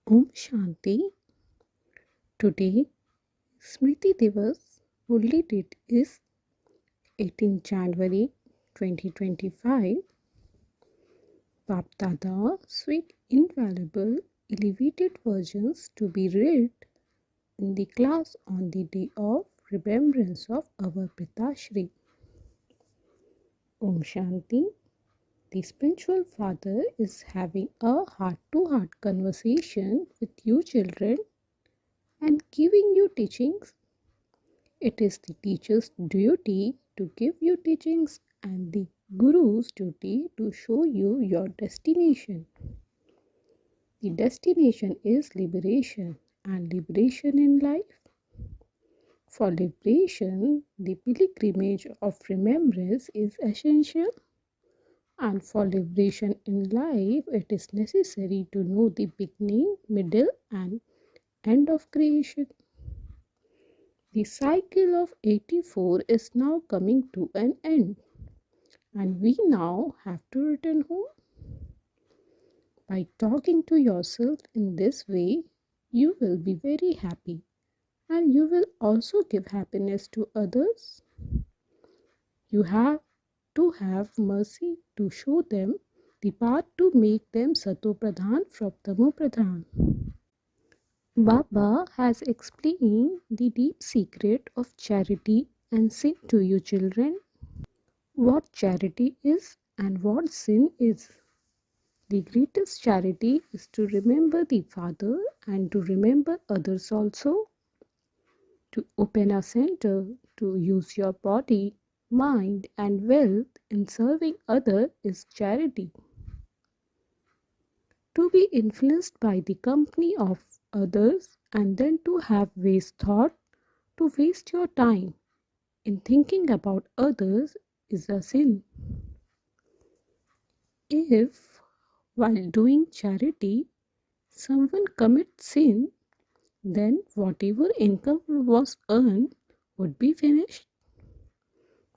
Om Shanti. Today, Smriti Diwas, Murli date is 18 January 2025. Bap Dada, sweet, invaluable, elevated versions to be read in the class on the day of remembrance of our Pitashri. Om Shanti. The spiritual father is having a heart-to-heart conversation with you children and giving you teachings. It is the teacher's duty to give you teachings and the guru's duty to show you your destination. The destination is liberation and liberation in life. For liberation, the pilgrimage of remembrance is essential. And for liberation in life, it is necessary to know the beginning, middle, and end of creation. The cycle of 84 is now coming to an end, and we now have to return home. By talking to yourself in this way, you will be very happy, and you will also give happiness to others. You have to have mercy to show them the path to make them Sato Pradhan from Tamo Pradhan. Baba has explained the deep secret of charity and sin to you children. What charity is and what sin is. The greatest charity is to remember the Father and to remember others also. To open a center, to use your body, mind and wealth in serving others is charity. To be influenced by the company of others and then to have waste thought, to waste your time in thinking about others is a sin. If, while doing charity, someone commits sin, then whatever income was earned would be finished.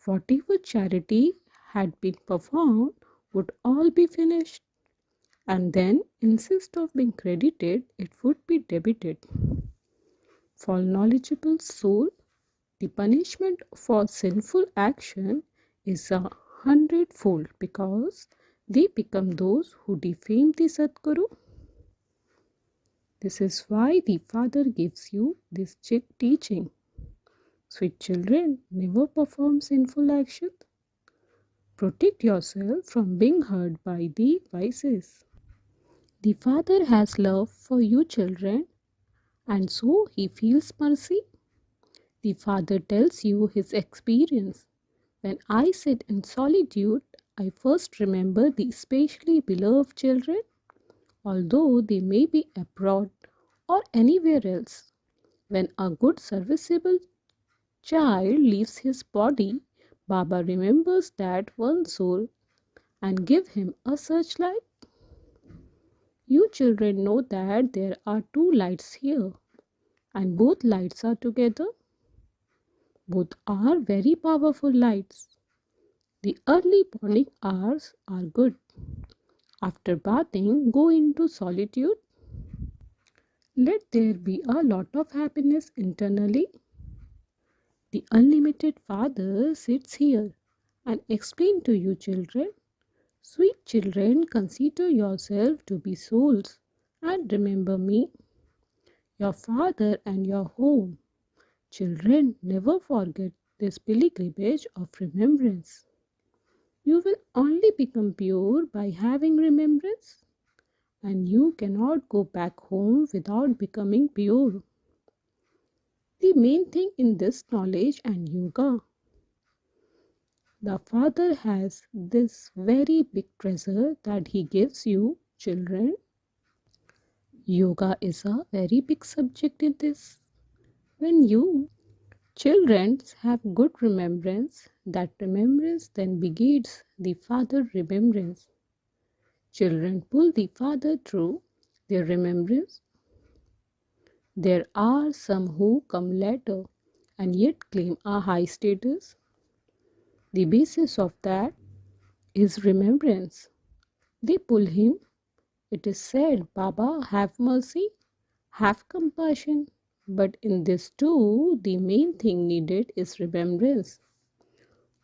Whatever charity had been performed would all be finished, and then instead of being credited, it would be debited. For knowledgeable soul, the punishment for sinful action is 100-fold because they become those who defame the Sadguru. This is why the Father gives you this teaching. Sweet children, never perform sinful actions. Protect yourself from being hurt by the vices. The Father has love for you children, and so He feels mercy. The Father tells you his experience. When I sit in solitude, I first remember the especially beloved children, although they may be abroad or anywhere else. When a good serviceable child leaves his body, Baba remembers that one soul and give him a searchlight. You children know that there are two lights here, and both lights are together. Both are very powerful lights. The early morning hours are good. After bathing, go into solitude. Let there be a lot of happiness internally. The unlimited Father sits here and explains to you children. Sweet children, consider yourself to be souls and remember me, your Father and your home. Children, never forget this pilgrimage of remembrance. You will only become pure by having remembrance, and you cannot go back home without becoming pure. The main thing in this knowledge and yoga, the Father has this very big treasure that He gives you, children. Yoga is a very big subject in this. When you children have good remembrance, that remembrance then begets the Father remembrance. Children pull the Father through their remembrance. There are some who come later and yet claim a high status. The basis of that is remembrance. They pull him. It is said, Baba, have mercy. Have compassion. But in this too, the main thing needed is remembrance.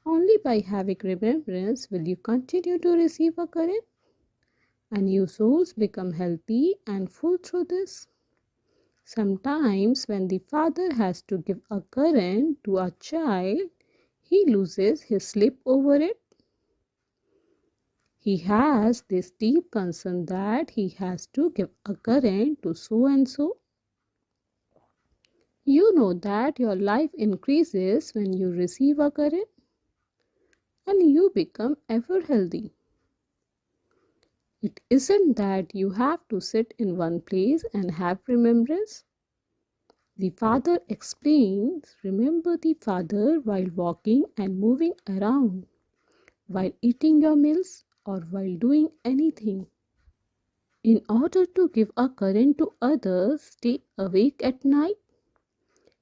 Only by having remembrance will you continue to receive a current and your souls become healthy and full through this. Sometimes, when the father has to give a current to a child, he loses his sleep over it. He has this deep concern that he has to give a current to so and so. You know that your life increases when you receive a current and you become ever healthy. It isn't that you have to sit in one place and have remembrance. The father explains, remember the father while walking and moving around, while eating your meals, or while doing anything. In order to give a current to others, stay awake at night.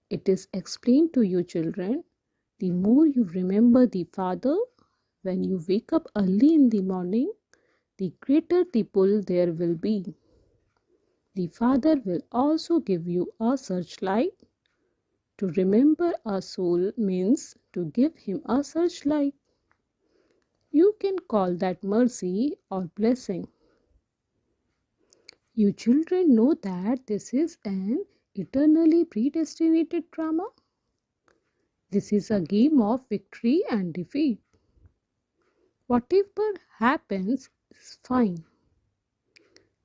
It is explained to you, children. The more you remember the father, when you wake up early in the morning, the greater the pull there will be. The father will also give you a searchlight. To remember a soul means to give him a searchlight. You can call that mercy or blessing. You children know that this is an eternally predestinated drama. This is a game of victory and defeat. Whatever happens is fine.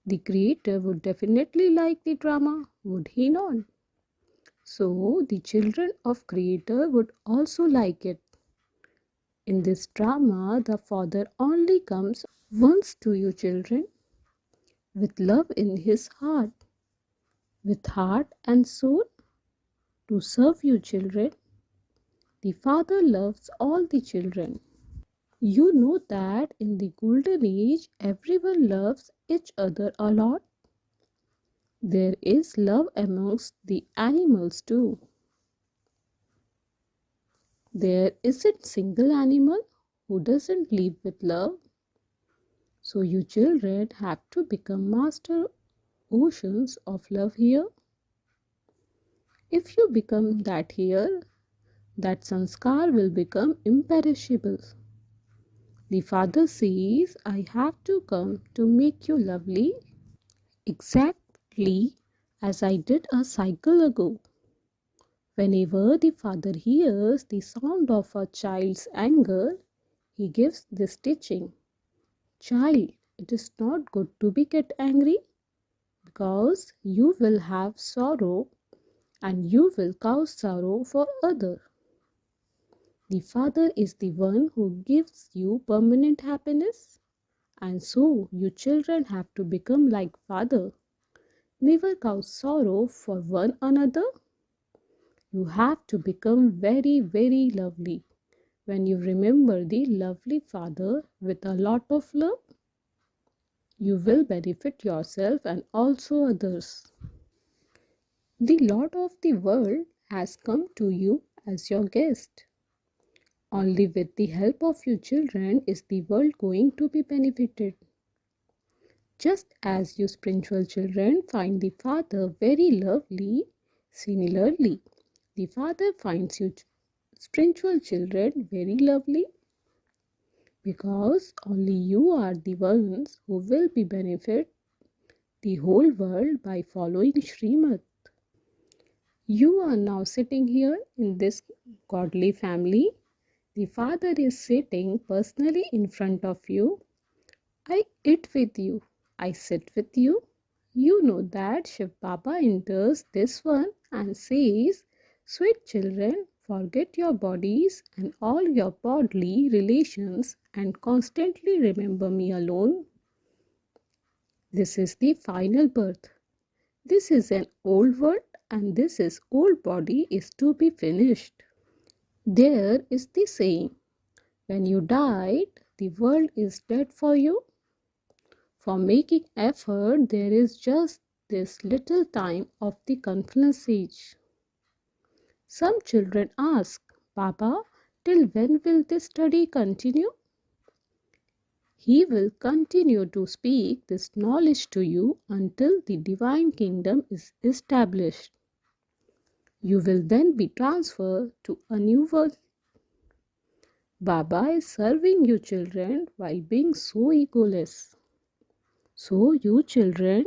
The creator would definitely like the drama, would he not? So the children of creator would also like it. In this drama, the father only comes once to you children with love in his heart, with heart and soul to serve you children. The father loves all the children. You know that in the golden age, everyone loves each other a lot. There is love amongst the animals too. There isn't single animal who doesn't live with love. So you children have to become master oceans of love here. If you become that here, that sanskar will become imperishable. The father says, I have to come to make you lovely exactly as I did a cycle ago. Whenever the father hears the sound of a child's anger, he gives this teaching. Child, it is not good to be get angry because you will have sorrow and you will cause sorrow for others. The father is the one who gives you permanent happiness, and so you children have to become like father. Never cause sorrow for one another. You have to become very, very lovely. When you remember the lovely father with a lot of love, you will benefit yourself and also others. The Lord of the world has come to you as your guest. Only with the help of you children is the world going to be benefited. Just as you spiritual children find the Father very lovely, similarly, the Father finds you spiritual children very lovely because only you are the ones who will be benefit the whole world by following Srimad. You are now sitting here in this godly family. The Father is sitting personally in front of you. I eat with you. I sit with you. You know that Shiv Baba enters this one and says, sweet children, forget your bodies and all your bodily relations and constantly remember me alone. This is the final birth. This is an old world and this is old body is to be finished. There is the saying, when you died, the world is dead for you. For making effort, there is just this little time of the confluence age. Some children ask, Papa, till when will this study continue? He will continue to speak this knowledge to you until the divine kingdom is established. You will then be transferred to a new world. Baba is serving you children while being so egoless. So you children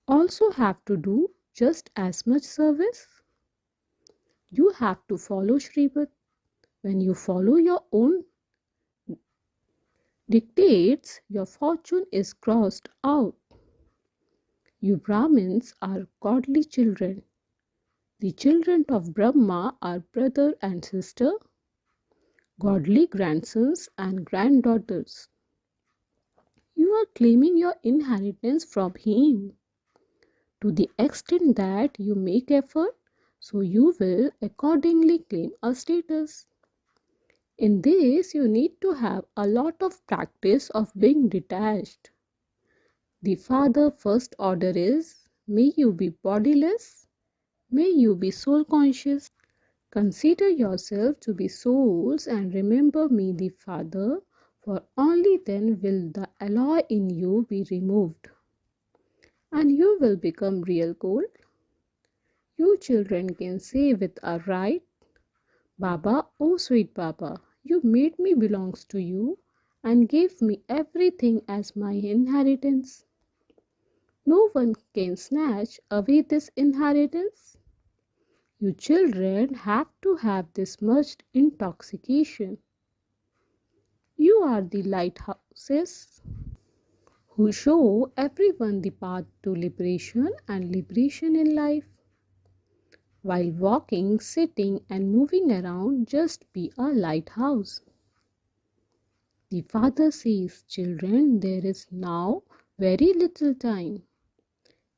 also have to do just as much service. You have to follow Srivat. When you follow your own dictates, your fortune is crossed out. You Brahmins are godly children. The children of Brahma are brother and sister, godly grandsons and granddaughters. You are claiming your inheritance from him. To the extent that you make effort, so you will accordingly claim a status. In this, you need to have a lot of practice of being detached. The Father first order is, may you be bodiless, may you be soul conscious. Consider yourself to be souls and remember me the Father, for only then will the alloy in you be removed and you will become real gold. You children can say with a right, Baba, oh sweet Baba, you made me belongs to you and gave me everything as my inheritance. No one can snatch away this inheritance. You children have to have this much intoxication. You are the lighthouses who show everyone the path to liberation and liberation in life. While walking, sitting, and moving around, just be a lighthouse. The Father says, children, there is now very little time.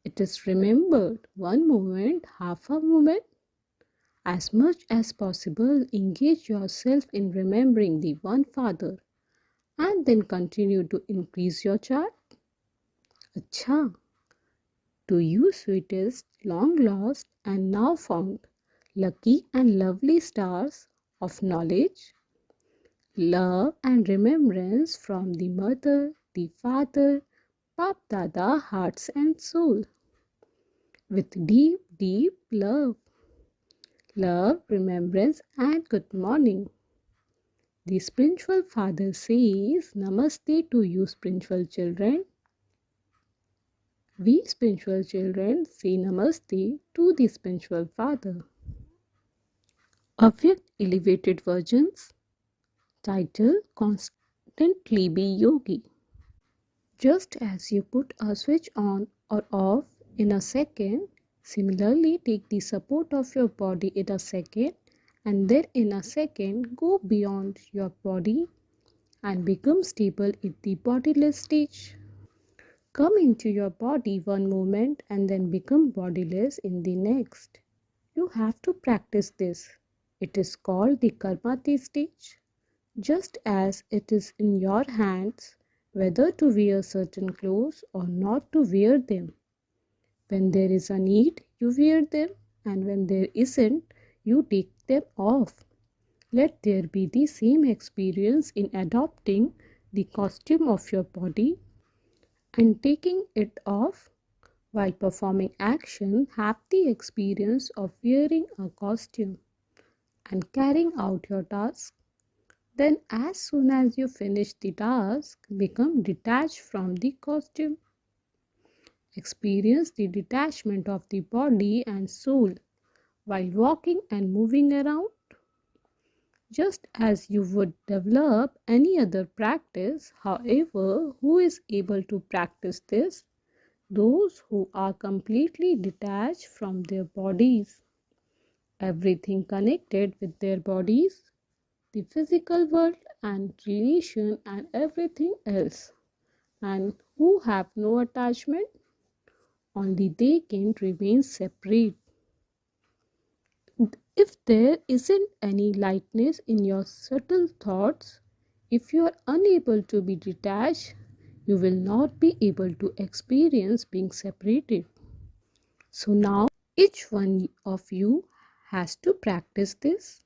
It is remembered, one moment, half a moment. As much as possible, engage yourself in remembering the one Father and then continue to increase your chart. Acha, to you sweetest, long lost and now found, lucky and lovely stars of knowledge, love and remembrance from the Mother, the Father, Bap Dada, hearts and soul. With deep, deep love, remembrance and good morning. The spiritual father says, Namaste to you spiritual children. We spiritual children say Namaste to the spiritual father. Avyakt elevated versions. Title, Constantly be yogi. Just as you put a switch on or off in a second, similarly take the support of your body in a second and then in a second go beyond your body and become stable in the bodiless stage. Come into your body one moment and then become bodiless in the next. You have to practice this. It is called the Karmati stage. Just as it is in your hands whether to wear certain clothes or not to wear them. When there is a need, you wear them, and when there isn't, you take them off. Let there be the same experience in adopting the costume of your body and taking it off while performing action. Have the experience of wearing a costume and carrying out your task. Then as soon as you finish the task, become detached from the costume. Experience the detachment of the body and soul while walking and moving around. Just as you would develop any other practice, however, who is able to practice this? Those who are completely detached from their bodies. Everything connected with their bodies, the physical world and relation and everything else, and who have no attachment, only they can remain separate. If there isn't any lightness in your subtle thoughts, if you are unable to be detached, you will not be able to experience being separated. So now each one of you has to practice this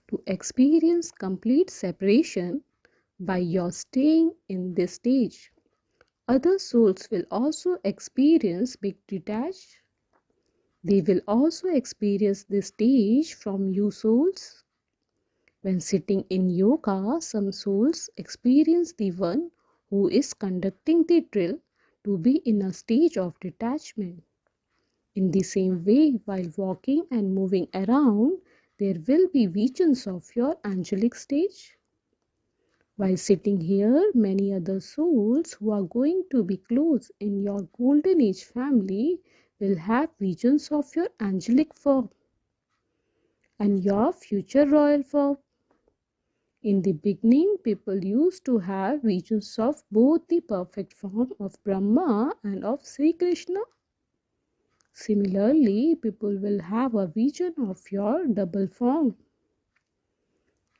to experience complete separation By your staying in this stage, other souls will also experience big detach. They will also experience this stage from you souls. When sitting in yoga, some souls experience the one who is conducting the drill to be in a stage of detachment. In the same way, while walking and moving around, there will be visions of your angelic stage. While sitting here, many other souls who are going to be close in your golden age family will have visions of your angelic form and your future royal form. In the beginning, people used to have visions of both the perfect form of Brahma and of Sri Krishna. Similarly, people will have a vision of your double form.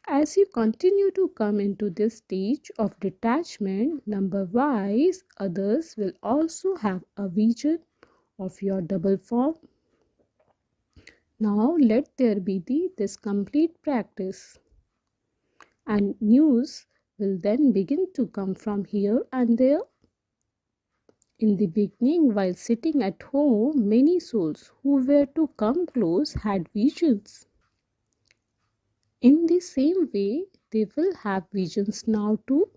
As you continue to come into this stage of detachment, number wise, others will also have a vision of your double form. Now let there be this complete practice, and news will then begin to come from here and there. In the beginning, while sitting at home, many souls who were to come close had visions. In the same way, they will have visions now too.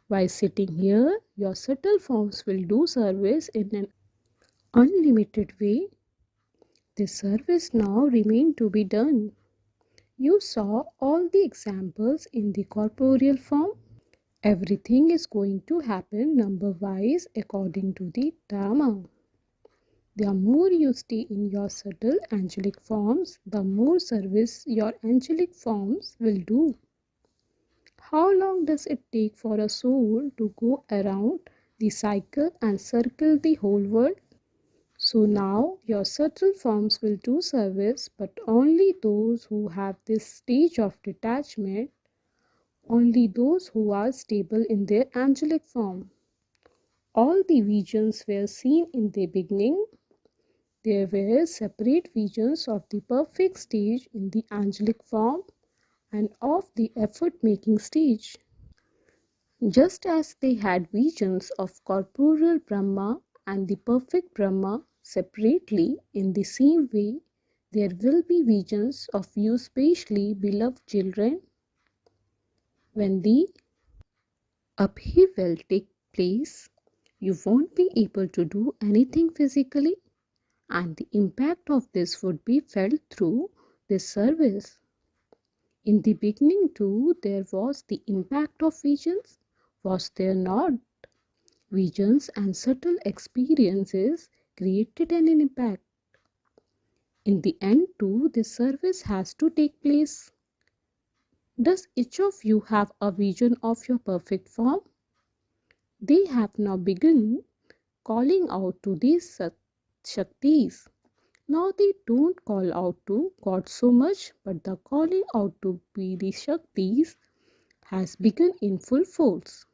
While sitting here, your subtle forms will do service in an unlimited way. This service now remains to be done. You saw all the examples in the corporeal form. Everything is going to happen number-wise according to the Dharma. The more you stay in your subtle angelic forms, the more service your angelic forms will do. How long does it take for a soul to go around the cycle and circle the whole world? So now your subtle forms will do service, but only those who have this stage of detachment, only those who are stable in their angelic form. All the visions were seen in the beginning. There were separate visions of the perfect stage in the angelic form and of the effort-making stage. Just as they had visions of corporeal Brahma and the perfect Brahma separately, in the same way, there will be visions of you specially beloved children. When the upheaval takes place, you won't be able to do anything physically, and the impact of this would be felt through this service. In the beginning too, there was the impact of visions, was there not? Visions and subtle experiences created an impact. In the end too, this service has to take place. Does each of you have a vision of your perfect form? They have now begun calling out to these Shaktis. Now they don't call out to God so much, but the calling out to be the Shaktis has begun in full force.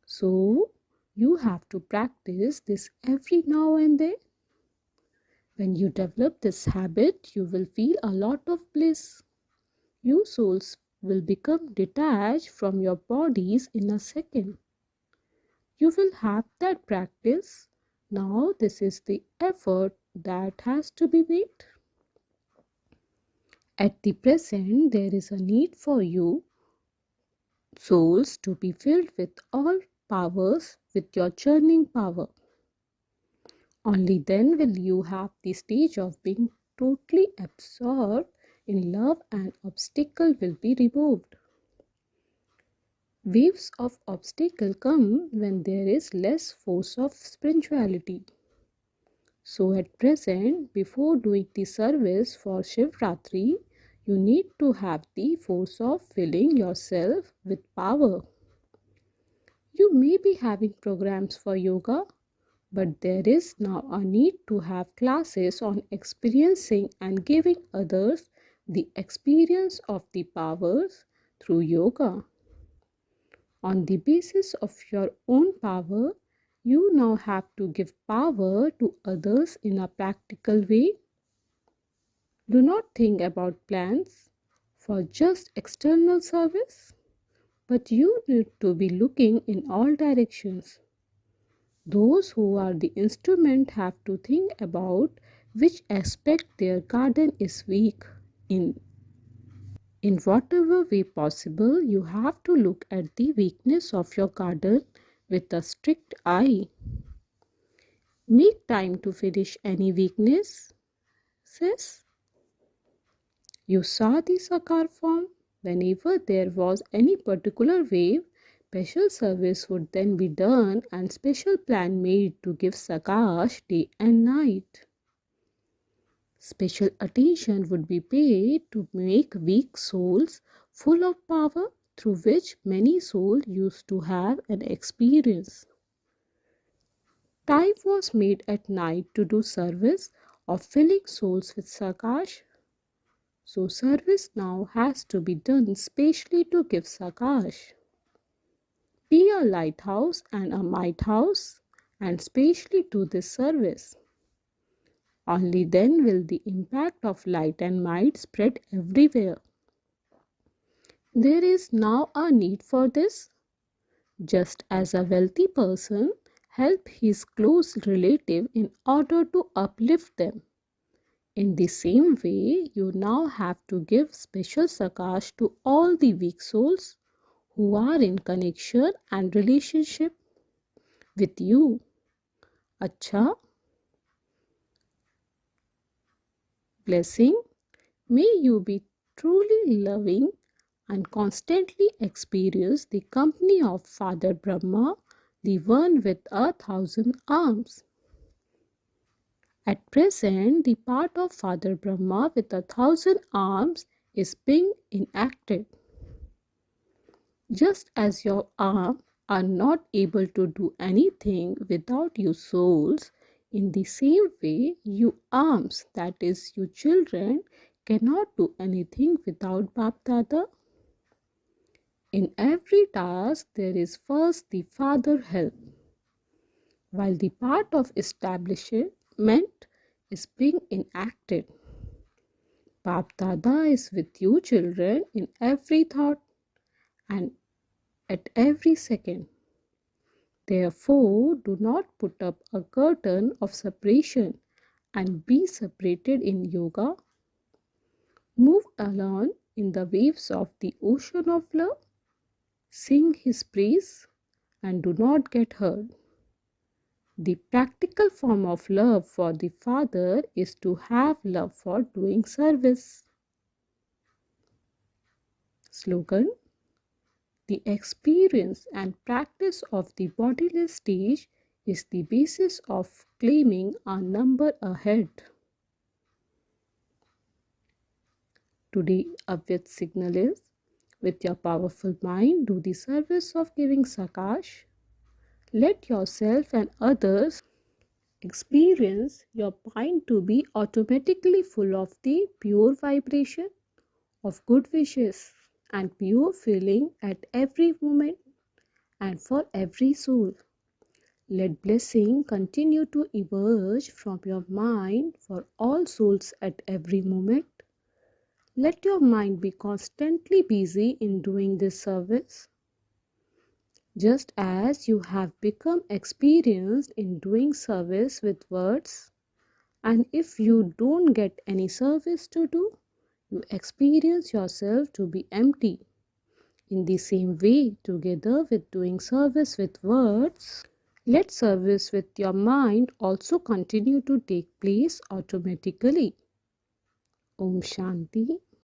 So you have to practice this every now and then. When you develop this habit, you will feel a lot of bliss. You souls will become detached from your bodies in a second. You will have that practice. Now this is the effort that has to be made. At the present, there is a need for you souls to be filled with all powers with your churning power. Only then will you have the stage of being totally absorbed in love, and obstacle will be removed. Waves of obstacle come when there is less force of spirituality. So at present, before doing the service for Shivratri, you need to have the force of filling yourself with power. You may be having programs for yoga, but there is now a need to have classes on experiencing and giving others the experience of the powers through yoga. On the basis of your own power, you now have to give power to others in a practical way. Do not think about plans for just external service. But you need to be looking in all directions. Those who are the instrument have to think about which aspect their garden is weak in. In whatever way possible, you have to look at the weakness of your garden with a strict eye. Make time to finish any weakness, sis. You saw the Sakar form. Whenever there was any particular wave, special service would then be done and special plan made to give Sakash day and night. Special attention would be paid to make weak souls full of power through which many souls used to have an experience. Time was made at night to do service of filling souls with Sakash. So service now has to be done specially to give Sakash. Be a lighthouse and a might house and specially do this service. Only then will the impact of light and might spread everywhere. There is now a need for this. Just as a wealthy person helps his close relative in order to uplift them. In the same way, you now have to give special sakash to all the weak souls who are in connection and relationship with you. Acha, blessing, may you be truly loving and constantly experience the company of Father Brahma, the one with 1,000 arms. At present, the part of Father Brahma with 1,000 arms is being enacted. Just as your arms are not able to do anything without you souls, in the same way, you arms, that is, you children, cannot do anything without Bap Dada. In every task, there is first the Father help, while the part of establishment is being enacted. Bap Dada is with you children in every thought and at every second. Therefore, do not put up a curtain of separation and be separated in yoga. Move along in the waves of the ocean of love. Sing his praise and do not get hurt. The practical form of love for the Father is to have love for doing service. Slogan: the experience and practice of the bodiless stage is the basis of claiming a number ahead. Today, Avyat signal is, with your powerful mind, do the service of giving Sakash. Let yourself and others experience your mind to be automatically full of the pure vibration of good wishes and pure feeling at every moment and for every soul. Let blessing continue to emerge from your mind for all souls at every moment. Let your mind be constantly busy in doing this service. Just as you have become experienced in doing service with words, and if you don't get any service to do, you experience yourself to be empty. In the same way, together with doing service with words, let service with your mind also continue to take place automatically. Om Shanti.